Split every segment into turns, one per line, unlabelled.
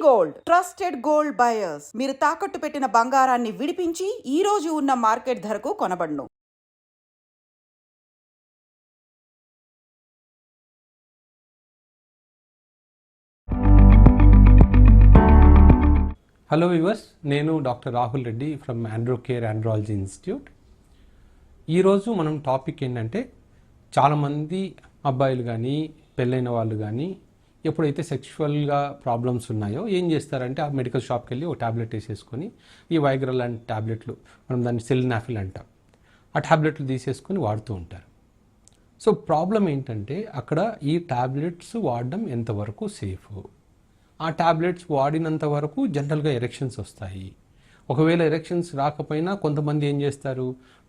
Gold trusted gold buyers. మీరు తాకట్టు పెట్టిన బంగారాన్ని విడిపించి ఈ రోజు ఉన్న మార్కెట్ ధరకు కొనబడును.
హలో వ్యూవర్స్, నేను doctor Rahul Reddy from Androcare andrology institute. ఈరోజు మనం టాపిక్ ఏంటంటే, చాలామంది అబ్బాయిలు కానీ పెళ్ళైన వాళ్ళు కానీ ఎప్పుడైతే సెక్షువల్గా ప్రాబ్లమ్స్ ఉన్నాయో ఏం చేస్తారంటే ఆ మెడికల్ షాప్కి వెళ్ళి ఒక ట్యాబ్లెట్ వేసేసుకొని, ఈ వైగ్రల్ లాంటి ట్యాబ్లెట్లు, మనం దాన్ని సిల్నాఫిల్ అంటాం, ఆ ట్యాబ్లెట్లు తీసేసుకొని వాడుతూ ఉంటారు. సో ప్రాబ్లం ఏంటంటే, అక్కడ ఈ ట్యాబ్లెట్స్ వాడడం ఎంతవరకు సేఫ్, ఆ ట్యాబ్లెట్స్ వాడినంత వరకు జనరల్గా ఎరెక్షన్స్ వస్తాయి. ఒకవేళ ఎరెక్షన్స్ రాకపోయినా కొంతమంది ఏం చేస్తారు,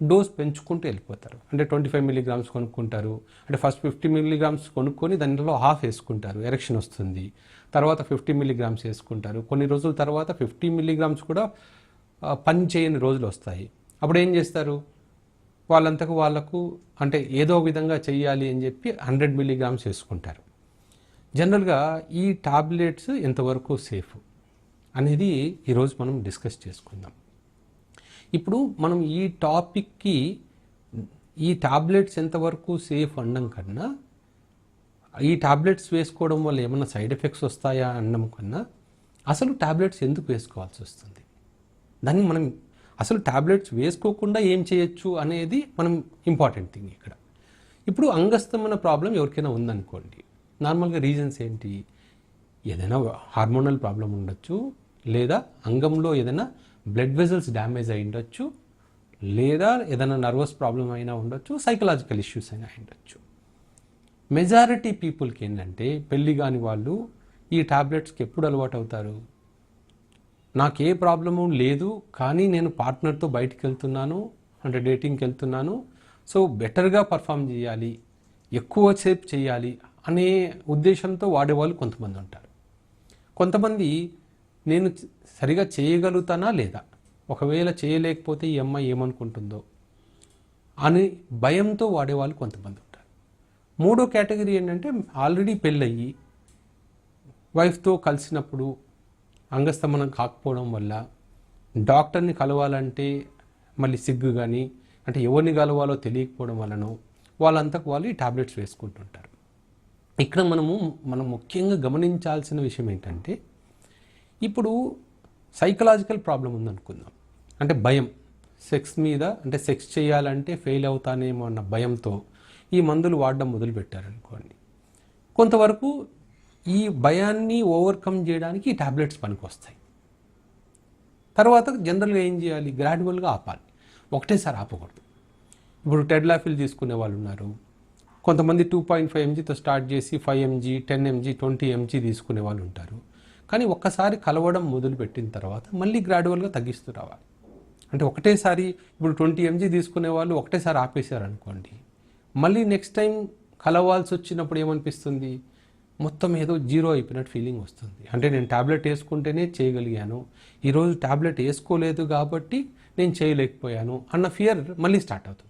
డోస్ పెంచుకుంటూ వెళ్ళిపోతారు. అంటే 25 మిల్లీగ్రామ్స్ కొనుక్కుంటారు. అంటే ఫస్ట్ 50 మిల్లీగ్రామ్స్ కొనుక్కొని దానిలో హాఫ్ వేసుకుంటారు, ఎరెక్షన్ వస్తుంది. తర్వాత 50 మిల్లీగ్రామ్స్ వేసుకుంటారు. కొన్ని రోజుల తర్వాత 50 మిల్లీగ్రామ్స్ కూడా పని చేయని రోజులు వస్తాయి. అప్పుడు ఏం చేస్తారు, వాళ్ళంతకు వాళ్ళకు అంటే ఏదో విధంగా చెయ్యాలి అని చెప్పి 100 మిల్లీగ్రామ్స్ వేసుకుంటారు. జనరల్గా ఈ టాబ్లెట్స్ ఎంతవరకు సేఫ్ అనేది ఈరోజు మనం డిస్కస్ చేసుకుందాం. ఇప్పుడు మనం ఈ టాపిక్కి ఈ టాబ్లెట్స్ ఎంతవరకు సేఫ్ అనడం కన్నా, ఈ టాబ్లెట్స్ వేసుకోవడం వల్ల ఏమైనా సైడ్ ఎఫెక్ట్స్ వస్తాయా అనడం కన్నా, అసలు టాబ్లెట్స్ ఎందుకు వేసుకోవాల్సి వస్తుంది, దాన్ని మనం అసలు టాబ్లెట్స్ వేసుకోకుండా ఏం చేయొచ్చు అనేది మనం ఇంపార్టెంట్ థింగ్ ఇక్కడ. ఇప్పుడు అంగస్తమన ప్రాబ్లం ఎవరికైనా ఉందనుకోండి, నార్మల్గా రీజన్స్ ఏంటి, ఏదైనా హార్మోనల్ ప్రాబ్లం ఉండొచ్చు, లేదా అంగంలో ఏదైనా బ్లడ్ వెజల్స్ డ్యామేజ్ అయి ఉండొచ్చు, లేదా ఏదైనా నర్వస్ ప్రాబ్లం అయినా ఉండొచ్చు, సైకలాజికల్ ఇష్యూస్ అయినా ఉండొచ్చు. మెజారిటీ పీపుల్కి ఏంటంటే, పెళ్ళి కాని వాళ్ళు ఈ టాబ్లెట్స్కి ఎప్పుడు అలవాటు అవుతారు, నాకే ప్రాబ్లము లేదు కానీ నేను పార్ట్నర్తో బయటికి వెళ్తున్నాను, అంటే డేటింగ్కి వెళ్తున్నాను, సో బెటర్గా పర్ఫామ్ చేయాలి, ఎక్కువసేపు చేయాలి అనే ఉద్దేశంతో వాడేవాళ్ళు కొంతమంది ఉంటారు. కొంతమంది నేను సరిగా చేయగలుగుతానా లేదా, ఒకవేళ చేయలేకపోతే ఈ అమ్మాయి ఏమనుకుంటుందో అని భయంతో వాడేవాళ్ళు కొంతమంది ఉంటారు. మూడో కేటగిరీ ఏంటంటే, ఆల్రెడీ పెళ్ళయ్యి వైఫ్తో కలిసినప్పుడు అంగస్తమనం కాకపోవడం వల్ల డాక్టర్ని కలవాలంటే మళ్ళీ సిగ్గు కానీ, అంటే ఎవరిని కలవాలో తెలియకపోవడం వలన వాళ్ళంతకు వాళ్ళు ఈ టాబ్లెట్స్ వేసుకుంటుంటారు. ఇక్కడ మనం ముఖ్యంగా గమనించాల్సిన విషయం ఏంటంటే, ఇప్పుడు సైకలాజికల్ ప్రాబ్లం ఉందనుకుందాం, అంటే భయం, సెక్స్ మీద, అంటే సెక్స్ చేయాలంటే ఫెయిల్ అవుతానేమో అన్న భయంతో ఈ మందులు వాడడం మొదలుపెట్టారనుకోండి, కొంతవరకు ఈ భయాన్ని ఓవర్కమ్ చేయడానికి ఈ టాబ్లెట్స్ పనికి వస్తాయి. తర్వాత జనరల్గా ఏం చేయాలి, గ్రాడ్యువల్గా ఆపాలి, ఒకటేసారి ఆపకూడదు. ఇప్పుడు టెడ్లాఫిల్ తీసుకునే వాళ్ళు ఉన్నారు, కొంతమంది 2.5 mgతో స్టార్ట్ చేసి 5 mg, 10 mg, 20 mg తీసుకునే వాళ్ళు ఉంటారు. కానీ ఒక్కసారి కలవడం మొదలుపెట్టిన తర్వాత మళ్ళీ గ్రాడ్యువల్గా తగ్గిస్తూ రావాలి. అంటే ఒకటేసారి ఇప్పుడు 20 mg తీసుకునే వాళ్ళు ఒకటేసారి ఆపేశారు అనుకోండి, మళ్ళీ నెక్స్ట్ టైం కలవాల్సి వచ్చినప్పుడు ఏమనిపిస్తుంది, మొత్తం ఏదో జీరో అయిపోయినట్టు ఫీలింగ్ వస్తుంది. అంటే నేను ట్యాబ్లెట్ వేసుకుంటేనే చేయగలిగాను, ఈరోజు ట్యాబ్లెట్ వేసుకోలేదు కాబట్టి నేను చేయలేకపోయాను అన్న ఫియర్ మళ్ళీ స్టార్ట్ అవుతుంది.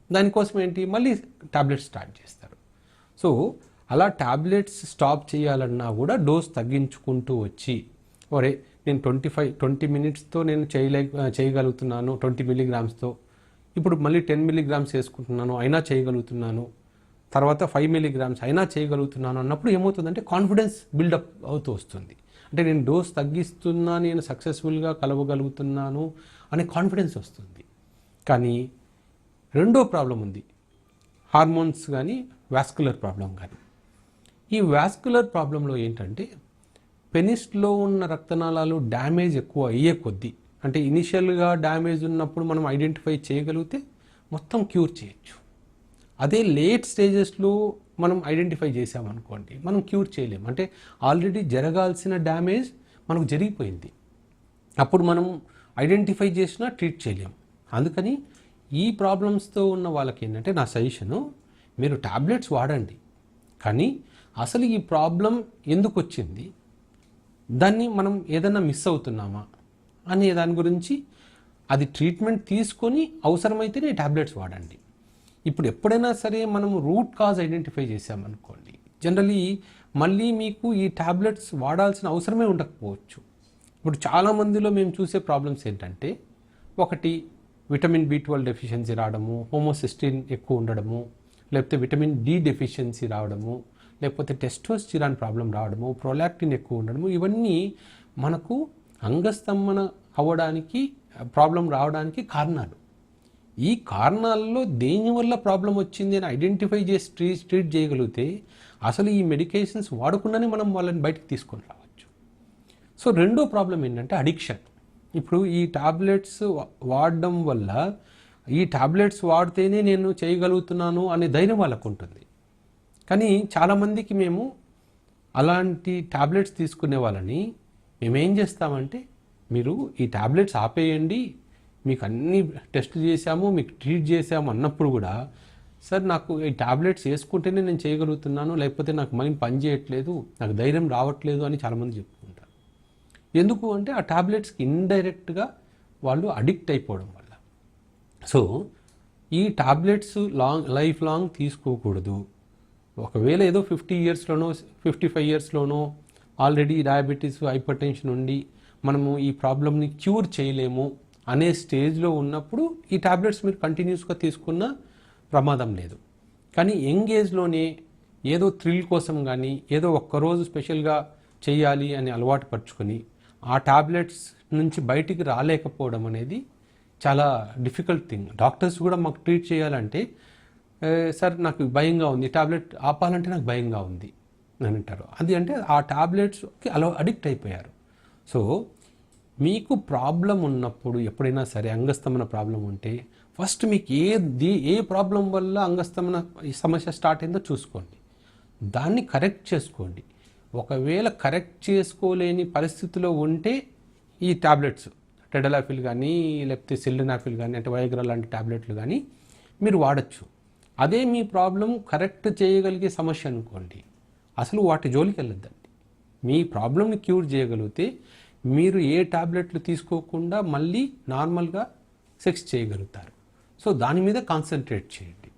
దానికోసం ఏంటి, మళ్ళీ ట్యాబ్లెట్స్ స్టార్ట్ చేస్తారు. సో అలా ట్యాబ్లెట్స్ స్టాప్ చేయాలన్నా కూడా డోస్ తగ్గించుకుంటూ వచ్చి, ఒరే నేను 20 మినిట్స్తో నేను చేయగలుగుతున్నాను 20 మిల్లీగ్రామ్స్తో, ఇప్పుడు మళ్ళీ 10 మిల్లీగ్రామ్స్ వేసుకుంటున్నాను అయినా చేయగలుగుతున్నాను, తర్వాత 5 మిల్లీగ్రామ్స్ అయినా చేయగలుగుతున్నాను అన్నప్పుడు ఏమవుతుందంటే కాన్ఫిడెన్స్ బిల్డప్ అవుతూ వస్తుంది. అంటే నేను డోస్ తగ్గిస్తున్నా, నేను సక్సెస్ఫుల్గా కలవగలుగుతున్నాను అనే కాన్ఫిడెన్స్ వస్తుంది. కానీ రెండో ప్రాబ్లం ఉంది, హార్మోన్స్ కానీ వాస్కులర్ ప్రాబ్లం కానీ. ఈ వాస్కులర్ ప్రాబ్లంలో ఏంటంటే, పెనిస్లో ఉన్న రక్తనాళాలు డ్యామేజ్ ఎక్కువ అయ్యే కొద్దీ, అంటే ఇనిషియల్గా డ్యామేజ్ ఉన్నప్పుడు మనం ఐడెంటిఫై చేయగలిగితే మొత్తం క్యూర్ చేయొచ్చు. అదే లేట్ స్టేజెస్లో మనం ఐడెంటిఫై చేసామనుకోండి, మనం క్యూర్ చేయలేము. అంటే ఆల్రెడీ జరగాల్సిన డ్యామేజ్ మనకు జరిగిపోయింది, అప్పుడు మనం ఐడెంటిఫై చేసినా ట్రీట్ చేయలేము. అందుకని ఈ ప్రాబ్లమ్స్తో ఉన్న వాళ్ళకి ఏంటంటే నా సజెషను, మీరు టాబ్లెట్స్ వాడండి, కానీ అసలు ఈ ప్రాబ్లం ఎందుకు వచ్చింది, దాన్ని మనం ఏదైనా మిస్ అవుతున్నామా అనే దాని గురించి అది ట్రీట్మెంట్ తీసుకొని అవసరమైతేనే టాబ్లెట్స్ వాడండి. ఇప్పుడు ఎప్పుడైనా సరే మనము రూట్ కాజ్ ఐడెంటిఫై చేసామనుకోండి, జనరలీ మళ్ళీ మీకు ఈ ట్యాబ్లెట్స్ వాడాల్సిన అవసరమే ఉండకపోవచ్చు. ఇప్పుడు చాలామందిలో మేము చూసే ప్రాబ్లమ్స్ ఏంటంటే, ఒకటి విటమిన్ B12 డెఫిషియన్సీ రావడము, హోమోసిస్టిన్ ఎక్కువ ఉండడము, లేకపోతే విటమిన్ D డెఫిషియన్సీ రావడము, లేకపోతే టెస్టోస్టిరాన్ ప్రాబ్లం రావడము, ప్రొలాక్టిన్ ఎక్కువ ఉండడము, ఇవన్నీ మనకు అంగస్తంభన అవ్వడానికి ప్రాబ్లం రావడానికి కారణాలు. ఈ కారణాలలో దేనివల్ల ప్రాబ్లం వచ్చింది అని ఐడెంటిఫై చేసి ట్రీట్ చేయగలిగితే అసలు ఈ మెడికేషన్స్ వాడకుండానే మనం వాళ్ళని బయటకు తీసుకొని రావచ్చు. సో రెండో ప్రాబ్లం ఏంటంటే అడిక్షన్. ఇప్పుడు ఈ టాబ్లెట్స్ వాడడం వల్ల ఈ టాబ్లెట్స్ వాడితేనే నేను చేయగలుగుతున్నాను అనే ధైర్యం వాళ్ళకు ఉంటుంది. కానీ చాలామందికి మేము అలాంటి టాబ్లెట్స్ తీసుకునే వాళ్ళని మేమేం చేస్తామంటే, మీరు ఈ టాబ్లెట్స్ ఆపేయండి, మీకు అన్ని టెస్ట్ చేశాము, మీకు ట్రీట్ చేశాము అన్నప్పుడు కూడా, సార్ నాకు ఈ టాబ్లెట్స్ వేసుకుంటేనే నేను చేయగలుగుతున్నాను, లేకపోతే నాకు మైండ్ పని చేయట్లేదు, నాకు ధైర్యం రావట్లేదు అని చాలామంది చెప్పుకుంటారు. ఎందుకు అంటే ఆ టాబ్లెట్స్కి ఇండైరెక్ట్గా వాళ్ళు అడిక్ట్ అయిపోవడం వల్ల. సో ఈ టాబ్లెట్స్ లైఫ్ లాంగ్ తీసుకోకూడదు. ఒకవేళ ఏదో 50 ఇయర్స్లోనో 55 ఇయర్స్లోనో ఆల్రెడీ డయాబెటీస్, హైపర్ టెన్షన్ ఉండి మనము ఈ ప్రాబ్లమ్ని క్యూర్ చేయలేము అనే స్టేజ్లో ఉన్నప్పుడు ఈ టాబ్లెట్స్ మీరు కంటిన్యూస్గా తీసుకున్న ప్రమాదం లేదు. కానీ యంగ్ ఏజ్లోనే ఏదో థ్రిల్ కోసం కానీ ఏదో ఒక్కరోజు స్పెషల్గా చేయాలి అని అలవాటు పరుచుకొని ఆ టాబ్లెట్స్ నుంచి బయటికి రాలేకపోవడం అనేది చాలా డిఫికల్ట్ థింగ్. డాక్టర్స్ కూడా మాకు ట్రీట్ చేయాలంటే, సార్ నాకు భయంగా ఉంది, టాబ్లెట్ ఆపాలంటే నాకు భయంగా ఉంది అని అంటారు. అది అంటే ఆ టాబ్లెట్స్కి అలా అడిక్ట్ అయిపోయారు. సో మీకు ప్రాబ్లం ఉన్నప్పుడు ఎప్పుడైనా సరే అంగస్తంభన ప్రాబ్లం ఉంటే ఫస్ట్ మీకు ఏ ప్రాబ్లం వల్ల అంగస్తంభన సమస్య స్టార్ట్ అయిందో చూసుకోండి, దాన్ని కరెక్ట్ చేసుకోండి. ఒకవేళ కరెక్ట్ చేసుకోలేని పరిస్థితిలో ఉంటే ఈ టాబ్లెట్స్ టెడలాఫిల్ కానీ లేకపోతే సిల్డనాఫిల్ కానీ అంటే వయగ్రా లాంటి టాబ్లెట్లు కానీ మీరు వాడచ్చు. అదే మీ ప్రాబ్లం కరెక్ట్ చేయగలిగే సమస్య అనుకోండి, అసలు వాటి జోలికి వెళ్ళొద్దండి. మీ ప్రాబ్లమ్ని క్యూర్ చేయగలిగితే మీరు ఏ టాబ్లెట్లు తీసుకోకుండా మళ్ళీ నార్మల్గా సెక్స్ చేయగలుగుతారు. సో దాని మీద కాన్సన్ట్రేట్ చేయండి.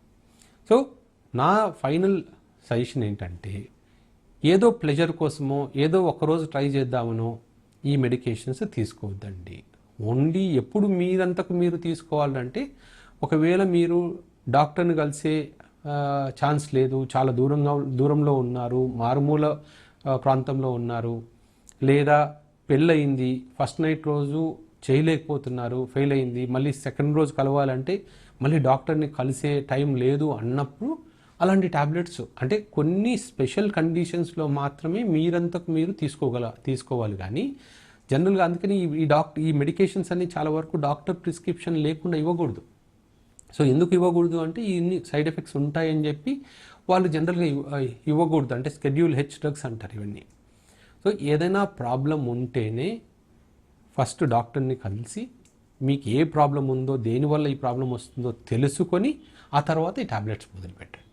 సో నా ఫైనల్ సజెషన్ ఏంటంటే, ఏదో ప్లెజర్ కోసమో ఏదో ఒకరోజు ట్రై చేద్దామనో ఈ మెడికేషన్స్ తీసుకోవద్దండి. ఓన్లీ ఎప్పుడు మీరంతకు మీరు తీసుకోవాలంటే, ఒకవేళ మీరు డాక్టర్ని కలిసే ఛాన్స్ లేదు, చాలా దూరంలో ఉన్నారు, మారుమూల ప్రాంతంలో ఉన్నారు, లేదా పెళ్ళయింది, ఫస్ట్ నైట్ రోజు చేయలేకపోతున్నారు, ఫెయిల్ అయింది, మళ్ళీ సెకండ్ రోజు కలవాలంటే మళ్ళీ డాక్టర్ని కలిసే టైం లేదు అన్నప్పుడు అలాంటి టాబ్లెట్స్ అంటే కొన్ని స్పెషల్ కండిషన్స్లో మాత్రమే మీరంతకు మీరు తీసుకోవాలి. కానీ జనరల్గా అందుకని ఈ మెడికేషన్స్ అన్ని చాలా వరకు డాక్టర్ ప్రిస్క్రిప్షన్ లేకుండా ఇవ్వకూడదు. సో ఎందుకు ఇవ్వకూడదు అంటే ఇన్ని సైడ్ ఎఫెక్ట్స్ ఉంటాయని చెప్పి వాళ్ళు జనరల్గా ఇవ్వకూడదు. అంటే స్కెడ్యూల్ H డ్రగ్స్ అంటారు ఇవన్నీ. సో ఏదైనా ప్రాబ్లం ఉంటేనే ఫస్ట్ డాక్టర్ని కలిసి మీకు ఏ ప్రాబ్లం ఉందో, దేనివల్ల ఈ ప్రాబ్లం వస్తుందో తెలుసుకొని ఆ తర్వాత ఈ టాబ్లెట్స్ మొదలుపెట్టండి.